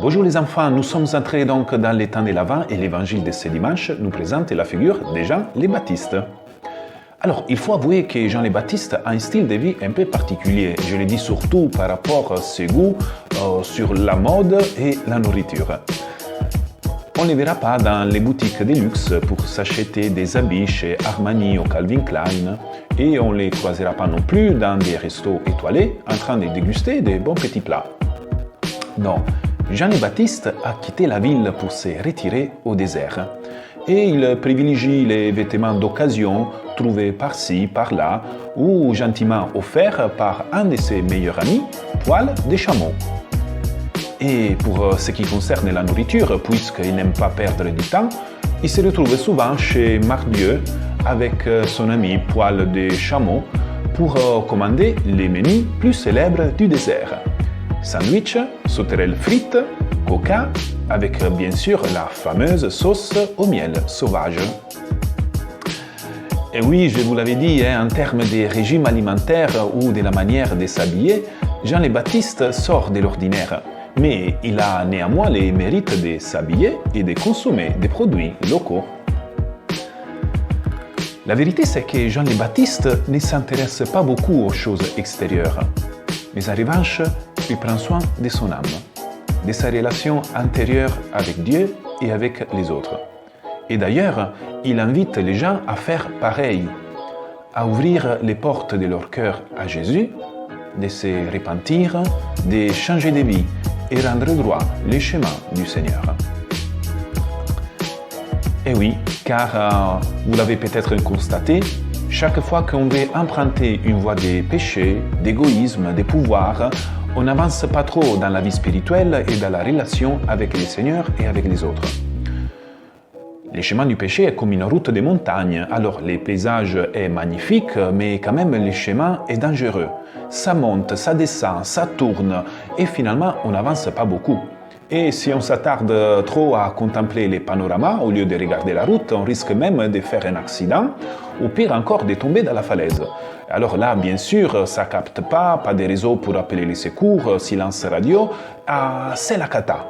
Bonjour les enfants, nous sommes entrés donc dans les temps de l'Avent et l'évangile de ce dimanche nous présente la figure de Jean le Baptiste. Alors, il faut avouer que Jean le Baptiste a un style de vie un peu particulier. Je le dis surtout par rapport à ses goûts sur la mode et la nourriture. On ne les verra pas dans les boutiques de luxe pour s'acheter des habits chez Armani ou Calvin Klein. Et on ne les croisera pas non plus dans des restos étoilés en train de déguster des bons petits plats. Non, Jean le Baptiste a quitté la ville pour se retirer au désert. Et il privilégie les vêtements d'occasion trouvés par-ci, par-là, ou gentiment offerts par un de ses meilleurs amis, poil de chameau. Et pour ce qui concerne la nourriture, puisqu'il n'aime pas perdre du temps, il se retrouve souvent chez Mardieu avec son ami poil de chameau pour commander les menus plus célèbres du désert. Sandwich, sauterelles frites, coca, avec bien sûr la fameuse sauce au miel sauvage. Et oui, je vous l'avais dit, en termes de régime alimentaire ou de la manière de s'habiller, Jean le Baptiste sort de l'ordinaire. Mais il a néanmoins les mérites de s'habiller et de consommer des produits locaux. La vérité, c'est que Jean le Baptiste ne s'intéresse pas beaucoup aux choses extérieures. Mais en revanche, il prend soin de son âme, de sa relation intérieure avec Dieu et avec les autres. Et d'ailleurs, il invite les gens à faire pareil, à ouvrir les portes de leur cœur à Jésus, de se repentir, de changer de vie et rendre droit les chemins du Seigneur. Et oui, car vous l'avez peut-être constaté, chaque fois qu'on veut emprunter une voie de péché, d'égoïsme, de pouvoir, on n'avance pas trop dans la vie spirituelle et dans la relation avec le Seigneur et avec les autres. Le chemin du péché est comme une route de montagne, alors le paysage est magnifique, mais quand même le chemin est dangereux. Ça monte, ça descend, ça tourne, et finalement on n'avance pas beaucoup. Et si on s'attarde trop à contempler les panoramas au lieu de regarder la route, on risque même de faire un accident, ou pire encore de tomber dans la falaise. Alors là, bien sûr, ça capte pas de réseau pour appeler les secours, silence radio, c'est la cata.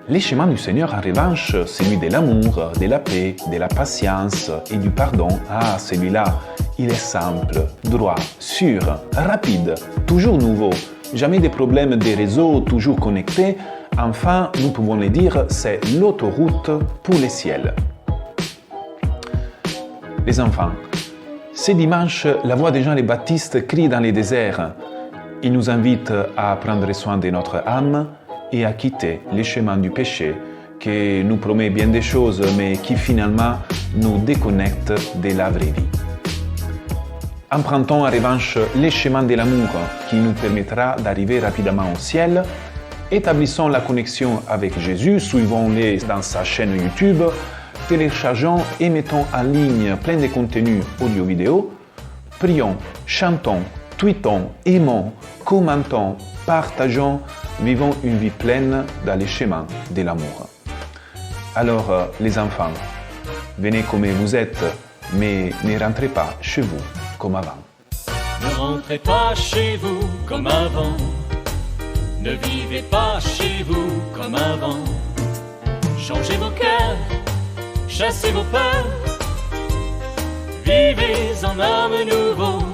Les chemins du Seigneur, en revanche, celui de l'amour, de la paix, de la patience et du pardon, celui-là, il est simple, droit, sûr, rapide, toujours nouveau, jamais de problèmes de réseau, toujours connecté. Enfin, nous pouvons le dire, c'est l'autoroute pour le ciel. Les enfants, ce dimanche, la voix de Jean le Baptiste crie dans les déserts. Il nous invite à prendre soin de notre âme et à quitter les chemins du péché qui nous promet bien des choses, mais qui finalement nous déconnectent de la vraie vie. Empruntons en revanche les chemins de l'amour qui nous permettra d'arriver rapidement au ciel. Établissons la connexion avec Jésus, suivons-le dans sa chaîne YouTube, téléchargeons et mettons en ligne plein de contenus audio-vidéo. Prions, chantons, tweetons, aimons, commentons, partageons, vivons une vie pleine dans les chemins de l'amour. Alors, les enfants, venez comme vous êtes, mais ne rentrez pas chez vous comme avant. Ne rentrez pas chez vous comme avant. Ne vivez pas chez vous comme avant. Changez vos cœurs, chassez vos peurs. Vivez en homme nouveau.